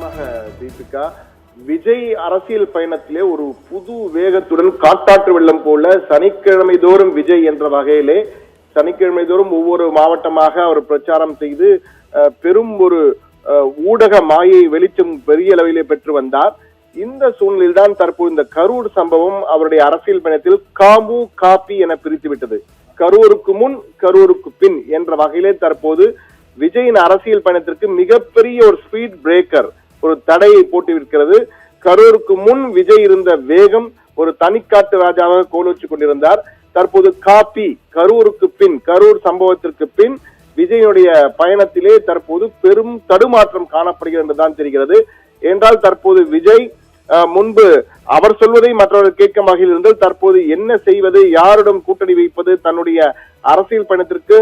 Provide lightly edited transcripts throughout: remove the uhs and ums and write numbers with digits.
நிச்சயமாக தீபிகா, விஜய் அரசியல் பயணத்திலே ஒரு புது வேகத்துடன் காட்டாற்று வெள்ளம் போல சனிக்கிழமை தோறும் விஜய் என்ற வகையிலே சனிக்கிழமை தோறும் ஒவ்வொரு மாவட்டமாக அவர் பிரச்சாரம் செய்து பெரும் ஒரு ஊடக மாயை வெளிச்சம் பெரிய அளவிலே பெற்று வந்தார். இந்த சூழ்நிலையில் தான் தற்போது இந்த கரூர் சம்பவம் அவருடைய அரசியல் பயணத்தில் காமு காப்பி என பிரித்துவிட்டது. கரூருக்கு முன் கரூருக்கு பின் என்ற வகையிலே தற்போது விஜயின் அரசியல் பயணத்திற்கு மிகப்பெரிய ஒரு ஸ்பீட் பிரேக்கர், ஒரு தடையை போட்டிருக்கிறது. கரூருக்கு முன் விஜய் இருந்த வேகம் ஒரு தனிக்காட்டு ராஜாவாக கோலோச்சு கொண்டிருந்தார். தற்போது காப்பி கரூருக்கு பின், கரூர் சம்பவத்திற்கு பின் விஜயனுடைய பயணத்திலே தற்போது பெரும் தடுமாற்றம் காணப்படுகிறது என்றுதான் தெரிகிறது. என்றால் தற்போது விஜய் முன்பு அவர் சொல்வதை மற்றவர்கள் கேட்கும் வகையில் இருந்தால் தற்போது என்ன செய்வது, யாரிடம் கூட்டணி வைப்பது, தன்னுடைய அரசியல் பயணத்திற்கு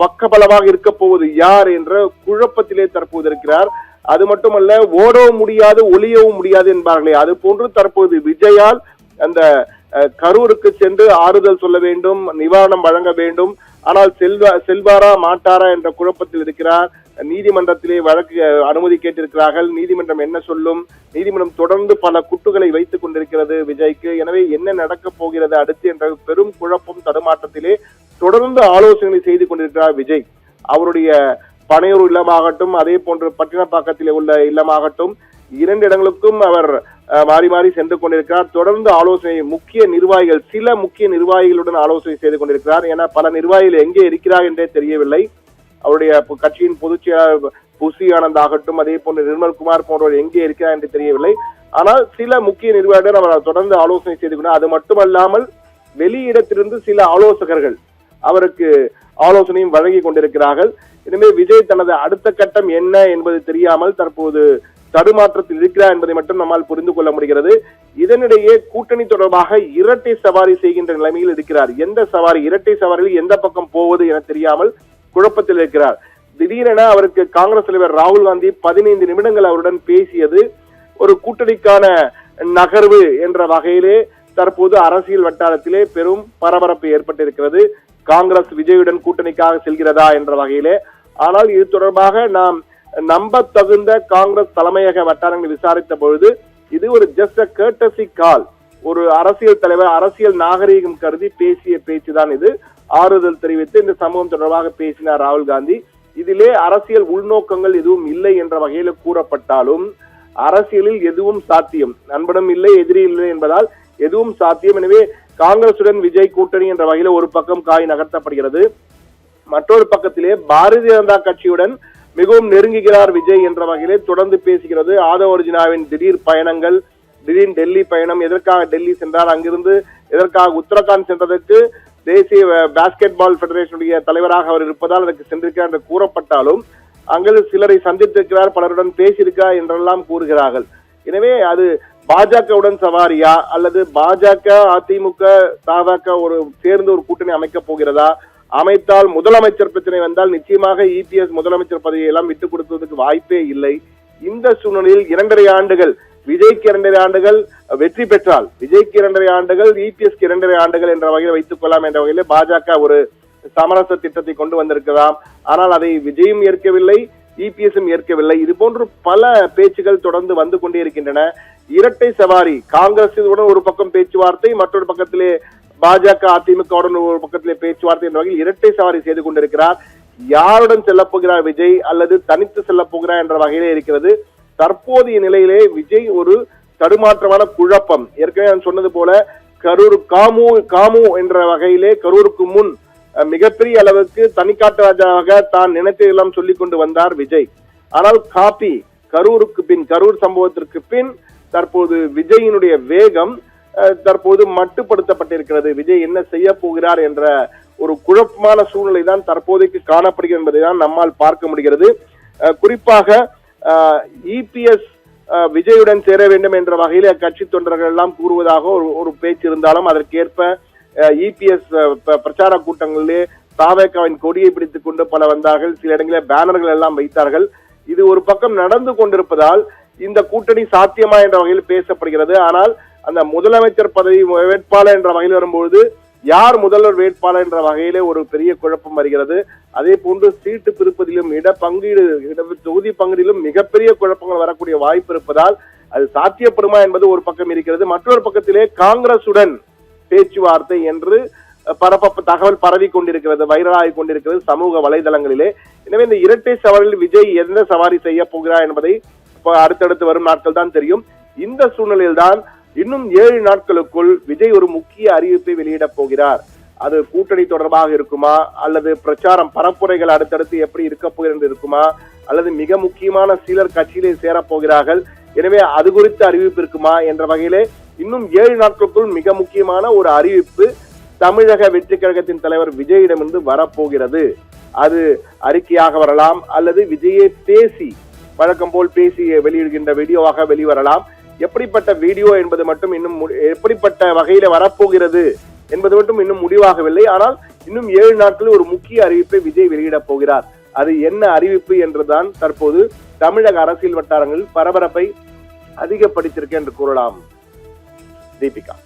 பக்கபலமாக இருக்க போவது யார் என்ற குழப்பத்திலே தற்போது இருக்கிறார். அது மட்டுமல்ல, ஓடவும் முடியாது ஒளியவும் முடியாது என்பார்களே, அது போன்று தற்போது விஜயால் அந்த கரூருக்கு சென்று ஆறுதல் சொல்ல வேண்டும், நிவாரணம் வழங்க வேண்டும். ஆனால் செல்வாரா மாட்டாரா என்ற குழப்பத்தில் இருக்கிறார். நீதிமன்றத்திலே வழக்கு அனுமதி கேட்டிருக்கிறார்கள். நீதிமன்றம் என்ன சொல்லும்? நீதிமன்றம் தொடர்ந்து பல குட்டுகளை வைத்துக் கொண்டிருக்கிறது விஜய்க்கு. எனவே என்ன நடக்கப் போகிறது அடுத்து என்ற பெரும் குழப்பம் தடுமாற்றத்திலே தொடர்ந்து ஆலோசனை செய்து கொண்டிருக்கிறார் விஜய். அவருடைய பனையூர் இல்லமாகட்டும், அதே போன்று பட்டினப்பாக்கத்திலே உள்ள இல்லமாகட்டும், 2 இடங்களுக்கும் அவர் மாறி மாறி சென்று கொண்டிருக்கிறார். தொடர்ந்து ஆலோசனை முக்கிய நிர்வாகிகள், சில முக்கிய நிர்வாகிகளுடன் ஆலோசனை செய்து கொண்டிருக்கிறார். ஏன்னா பல நிர்வாகிகள் எங்கே இருக்கிறார் என்றே தெரியவில்லை. அவருடைய கட்சியின் பொதுச் செயலாளர் புசி ஆனந்த் ஆகட்டும், அதே போன்று நிர்மல்குமார் போன்றவர் எங்கே இருக்கிறார் என்று தெரியவில்லை. ஆனால் சில முக்கிய நிர்வாகிகள் அவர் தொடர்ந்து ஆலோசனை செய்து கொண்டார். அது மட்டுமல்லாமல் வெளியிடத்திலிருந்து சில ஆலோசகர்கள் அவருக்கு ஆலோசனையும் வழங்கி கொண்டிருக்கிறார்கள். எனவே விஜய் தனது அடுத்த கட்டம் என்ன என்பது தெரியாமல் தற்போது தடுமாற்றத்தில் இருக்கிறார் என்பதை மட்டும் நம்மால் புரிந்து கொள்ள முடிகிறது. இதனிடையே கூட்டணி தொடர்பாக இரட்டை சவாரி செய்கின்ற நிலைமையில் இருக்கிறார். எந்த சவாரி, இரட்டை சவாரியில் எந்த பக்கம் போவது என தெரியாமல் குழப்பத்தில் இருக்கிறார். திடீரென அவருக்கு காங்கிரஸ் தலைவர் ராகுல் காந்தி 15 நிமிடங்கள் அவருடன் பேசியது ஒரு கூட்டணிக்கான நகர்வு என்ற வகையிலே தற்போது அரசியல் வட்டாரத்திலே பெரும் பரபரப்பு ஏற்பட்டிருக்கிறது. காங்கிரஸ் விஜயுடன் கூட்டணிக்காக செல்கிறதா என்ற வகையிலே. ஆனால் இது தொடர்பாக நாம் நம்ப தகுந்த காங்கிரஸ் தலைமையக வட்டாரங்கள் விசாரித்த பொழுது இது ஒரு ஜஸ்ட் அ கர்ட்டசி கால், ஒரு அரசியல் தலைவர் அரசியல் நாகரீகம் கருதி பேசிய பேச்சுதான் இது. ஆறுதல் தெரிவித்து இந்த சம்பவம் தொடர்பாக பேசினார் ராகுல் காந்தி. இதிலே அரசியல் உள்நோக்கங்கள் எதுவும் இல்லை என்ற வகையில் கூறப்பட்டாலும் அரசியலில் எதுவும் சாத்தியம், நண்பனும் இல்லை எதிரி இல்லை என்பதால் எதுவும் சாத்தியம். எனவே காங்கிரசுடன் விஜய் கூட்டணி என்ற வகையில் ஒரு பக்கம் காய் நகர்த்தப்படுகிறது. மற்றொரு பக்கத்திலே பாரதிய ஜனதா கட்சியுடன் மிகவும் நெருங்குகிறார் விஜய் என்ற வகையிலே தொடர்ந்து பேசுகிறது. ஆதவ் அர்ஜுனாவின் திடீர் பயணங்கள், திடீர் டெல்லி பயணம், எதற்காக டெல்லி சென்றார், அங்கிருந்து எதற்காக உத்தரகாண்ட் சென்றதற்கு தேசிய பாஸ்கெட் பால் பெடரேஷனுடைய தலைவராக அவர் இருப்பதால் அதற்கு சென்றிருக்கிறார் என்று கூறப்பட்டாலும் அங்கு சிலரை சந்தித்திருக்கிறார், பலருடன் பேசியிருக்கிறார் என்றெல்லாம் கூறுகிறார்கள். எனவே அது பாஜகவுடன் சவாரியா அல்லது பாஜக அதிமுக தமாக ஒரு சேர்ந்து ஒரு கூட்டணி அமைக்கப் போகிறதா? அமைத்தால் முதலமைச்சர் பிரச்சனை வந்தால் நிச்சயமாக இபிஎஸ் முதலமைச்சர் பதவியை எல்லாம் விட்டுக் கொடுப்பதற்கு வாய்ப்பே இல்லை. இந்த சூழ்நிலையில் 2.5 ஆண்டுகள் விஜய்க்கு 2.5 ஆண்டுகள் வெற்றி பெற்றால் விஜய்க்கு 2.5 ஆண்டுகள் இபிஎஸ்க்கு 2.5 ஆண்டுகள் என்ற வகையில் வைத்துக் கொள்ளலாம் என்ற வகையில் பாஜக ஒரு சமரச திட்டத்தை கொண்டு வந்திருக்கலாம். ஆனால் அதை விஜயும் ஏற்கவில்லை, இபிஎஸும் ஏற்கவில்லை. இது போன்று பல பேச்சுகள் தொடர்ந்து வந்து கொண்டே இருக்கின்றன. இரட்டை சவாரி, காங்கிரசுடன் ஒரு பக்கம் பேச்சுவார்த்தை, மற்றொரு பக்கத்திலே பாஜக அதிமுகவுடன் ஒரு பக்கத்திலே பேச்சுவார்த்தை என்ற வகையில் இரட்டை சவாரி செய்து கொண்டிருக்கிறார். யாருடன் செல்ல போகிறார் விஜய் அல்லது தனித்து செல்ல போகிறார் என்ற வகையிலே இருக்கிறது. தற்போதைய நிலையிலே விஜய் ஒரு தடுமாற்றமான குழப்பம். ஏற்கனவே நான் சொன்னது போல கரூர் காமு என்ற வகையிலே கரூருக்கு முன் மிகப்பெரிய அளவுக்கு தனிக்காட்டு ராஜாவாக தான் நினைத்ததெல்லாம் சொல்லிக் கொண்டு வந்தார் விஜய். ஆனால் காப்பி கரூருக்கு பின், கரூர் சம்பவத்திற்கு பின் தற்போது விஜயினுடைய வேகம் தற்போது மட்டுப்படுத்தப்பட்டிருக்கிறது. விஜய் என்ன செய்ய போகிறார் என்ற ஒரு குழப்பமான சூழ்நிலை தான் தற்போதைக்கு காணப்படுகிறது என்பதை தான் நம்மால் பார்க்க முடிகிறது. குறிப்பாக இபிஎஸ் விஜயுடன் சேர வேண்டும் என்ற வகையில் கட்சி தொண்டர்கள் எல்லாம் கூறுவதாக ஒரு பேச்சு இருந்தாலும் அதற்கேற்ப இபிஎஸ் பிரச்சார கூட்டங்களிலே தாவேகாவின் கொடியை பிடித்துக் கொண்டு பல வந்தார்கள். சில இடங்களில் பேனர்கள் எல்லாம் வைத்தார்கள். இது ஒரு பக்கம் நடந்து கொண்டிருப்பதால் இந்த கூட்டணி சாத்தியமா என்ற வகையில் பேசப்படுகிறது. ஆனால் அந்த முதலமைச்சர் பதவி வேட்பாளர் என்ற வகையில் வரும்போது யார் முதல்வர் வேட்பாளர் என்ற வகையிலே ஒரு பெரிய குழப்பம் வருகிறது. அதே போன்று சீட்டு பிரிப்பதிலும் தொகுதி பங்கீடிலும் மிகப்பெரிய குழப்பங்கள் வரக்கூடிய வாய்ப்பு இருப்பதால் அது சாத்தியப்படுமா என்பது ஒரு பக்கம் இருக்கிறது. மற்றொரு பக்கத்திலே காங்கிரசுடன் பேச்சுவார்த்தை என்று தகவல் பரவி கொண்டிருக்கிறது, வைரலாகி கொண்டிருக்கிறது சமூக வலைதளங்களிலே. எனவே இந்த இரட்டை சவாரில் விஜய் எந்த சவாரி செய்ய போகிறார் என்பதை அடுத்தடுத்து வரும் நாட்கள் தான் தெரியும். இந்த சூழ்நிலையில் தான் இன்னும் 7 நாட்களுக்குள் விஜய் ஒரு முக்கிய அறிவிப்பை வெளியிட போகிறார். அது கூட்டணி தொடர்பாக இருக்குமா, அல்லது பிரச்சாரம் பரப்புரைகள் அடுத்தடுத்து எப்படி இருக்க போகிறது இருக்குமா, அல்லது மிக முக்கியமான சிலர் கட்சியிலே சேரப் போகிறார்கள், எனவே அது குறித்த அறிவிப்பு இருக்குமா என்ற வகையிலே இன்னும் 7 நாட்களுக்குள் மிக முக்கியமான ஒரு அறிவிப்பு தமிழக வெற்றி கழகத்தின் தலைவர் விஜயிடமிருந்து வரப்போகிறது. அது அறிக்கையாக வரலாம், அல்லது விஜயை பேசி வழக்கம் போல் பேசி வெளியிடுகின்ற வீடியோவாக வெளிவரலாம். எப்படிப்பட்ட வீடியோ என்பது மட்டும் இன்னும் எப்படிப்பட்ட வகையில வரப்போகிறது என்பது மட்டும் இன்னும் முடிவாகவில்லை. ஆனால் இன்னும் 7 நாட்களில் ஒரு முக்கிய அறிவிப்பை விஜய் வெளியிட போகிறார். அது என்ன அறிவிப்பு என்றுதான் தற்போது தமிழக அரசியல் வட்டாரங்களில் பரபரப்பை அதிகப்படுத்தியிருக்க என்று கூறலாம். தீபிகா.